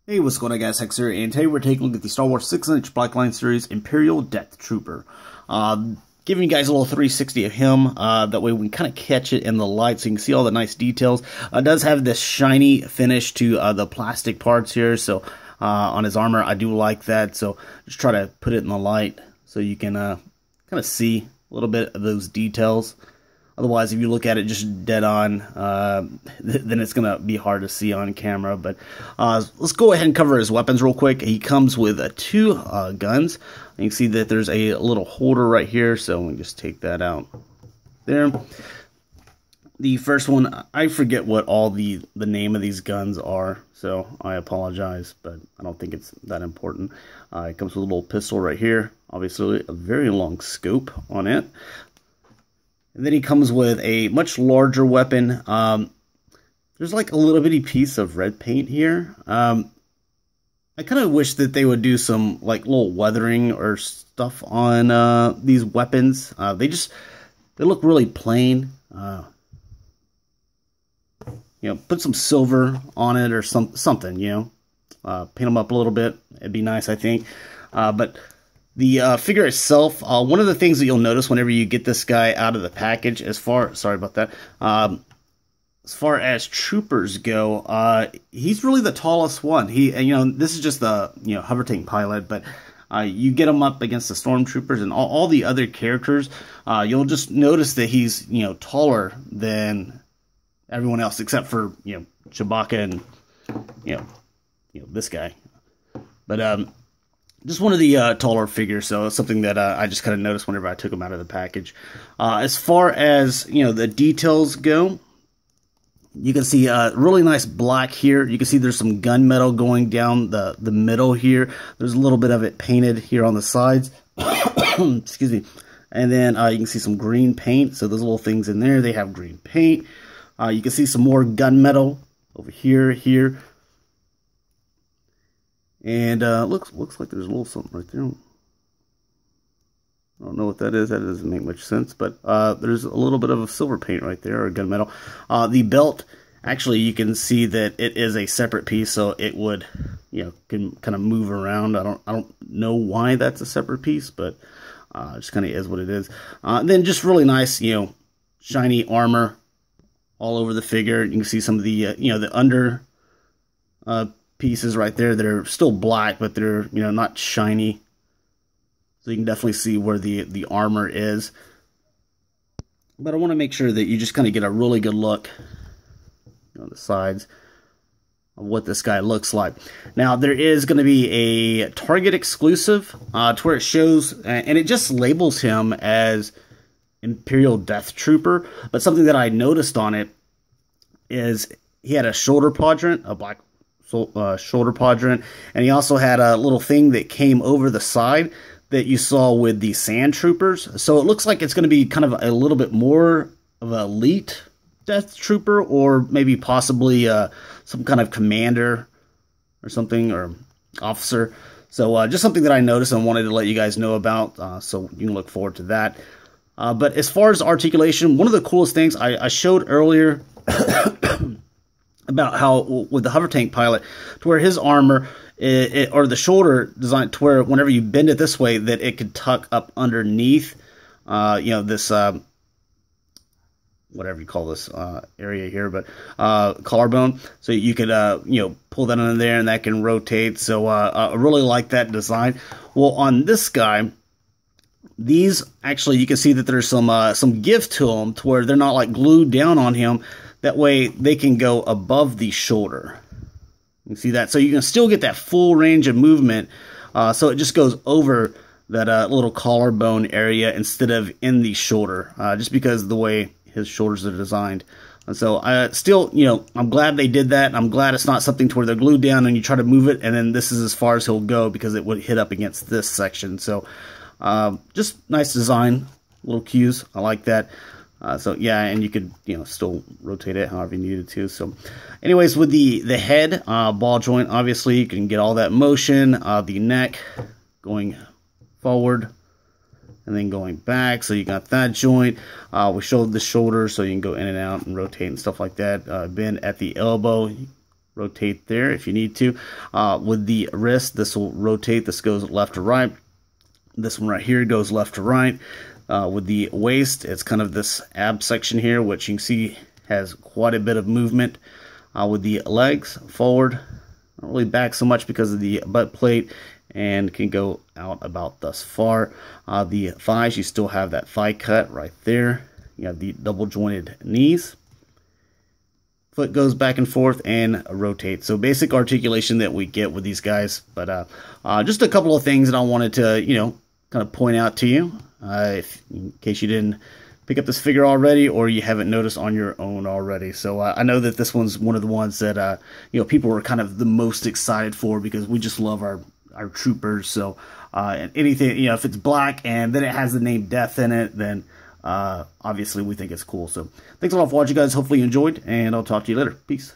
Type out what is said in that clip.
Hey, what's going on, guys? Hex here, and today we're taking a look at the Star Wars 6-inch Blackline series Imperial Death Trooper. Giving you guys a little 360 of him, that way we can kind of catch it in the light so you can see all the nice details. It does have this shiny finish to the plastic parts here, so on his armor, I do like that. So just try to put it in the light so you can kind of see a little bit of those details. Otherwise, if you look at it just dead on, then it's going to be hard to see on camera. But let's go ahead and cover his weapons real quick. He comes with two guns. You can see that there's a little holder right here, so we just take that out there. The first one, I forget what all the name of these guns are, so I apologize, but I don't think it's that important. It comes with a little pistol right here. Obviously, a very long scope on it. And then he comes with a much larger weapon. There's like a little bitty piece of red paint here. I kind of wish that they would do some like little weathering or stuff on these weapons. They look really plain. Put some silver on it or something. Paint them up a little bit. It'd be nice, I think. But the figure itself, one of the things that you'll notice whenever you get this guy out of the package, as far as troopers go, he's really the tallest one. This is just the hover tank pilot, but you get him up against the stormtroopers and all the other characters, you'll just notice that he's taller than everyone else except for Chewbacca and this guy, but just one of the taller figures, so it's something that I just kind of noticed whenever I took them out of the package. As far as the details go, you can see really nice black here. You can see there's some gunmetal going down the middle here. There's a little bit of it painted here on the sides. Excuse me. And then you can see some green paint. So those little things in there, they have green paint. You can see some more gunmetal over here. And looks like there's a little something right there. I don't know what that is. That doesn't make much sense. But there's a little bit of a silver paint right there, or gunmetal. The belt, actually, you can see that it is a separate piece, so it would, can kind of move around. I don't know why that's a separate piece, but it just kind of is what it is. Then just really nice, shiny armor all over the figure. You can see some of the, the under pieces right there that are still black, but they're not shiny, so you can definitely see where the armor is. But I want to make sure that you just kind of get a really good look on the sides of what this guy looks like. Now there is going to be a Target exclusive to where it shows, and it just labels him as Imperial Death Trooper, but something that I noticed on it is he had a shoulder quadrant, a black shoulder quadrant, and he also had a little thing that came over the side that you saw with the sand troopers. So it looks like it's going to be kind of a little bit more of an elite death trooper, or maybe possibly some kind of commander or something, or officer. So just something that I noticed and wanted to let you guys know about, so you can look forward to that. But as far as articulation, one of the coolest things I showed earlier about how with the hover tank pilot, to where his armor or the shoulder design, to where whenever you bend it this way, that it could tuck up underneath this whatever you call this area here, but collarbone, so you could pull that under there and that can rotate. So I really like that design. Well, on this guy, these actually, you can see that there's some give to them, to where they're not like glued down on him. That way they can go above the shoulder. You can see that. So you can still get that full range of movement. So it just goes over that little collarbone area instead of in the shoulder, just because of the way his shoulders are designed. And so I'm glad they did that. I'm glad it's not something to where they're glued down and you try to move it and then this is as far as he'll go, because it would hit up against this section. So just nice design, little cues. I like that. So yeah, and you could still rotate it however you needed to. So anyways, with the head ball joint, obviously you can get all that motion, the neck going forward and then going back, so you got that joint. We showed the shoulder, so you can go in and out and rotate and stuff like that. Bend at the elbow, rotate there if you need to. With the wrist, this will rotate. This goes left to right. This one right here goes left to right. With the waist, it's kind of this ab section here, which you can see has quite a bit of movement. With the legs, forward, not really back so much because of the butt plate, and can go out about thus far. The thighs, you still have that thigh cut right there. You have the double jointed knees. Foot goes back and forth and rotates. So basic articulation that we get with these guys. But just a couple of things that I wanted to, kind of point out to you, in case you didn't pick up this figure already, or you haven't noticed on your own already. So I know that this one's one of the ones that people were kind of the most excited for, because we just love our troopers. So and anything, if it's black and then it has the name Death in it, then obviously we think it's cool. So thanks a lot for watching, guys. Hopefully you enjoyed, and I'll talk to you later. Peace.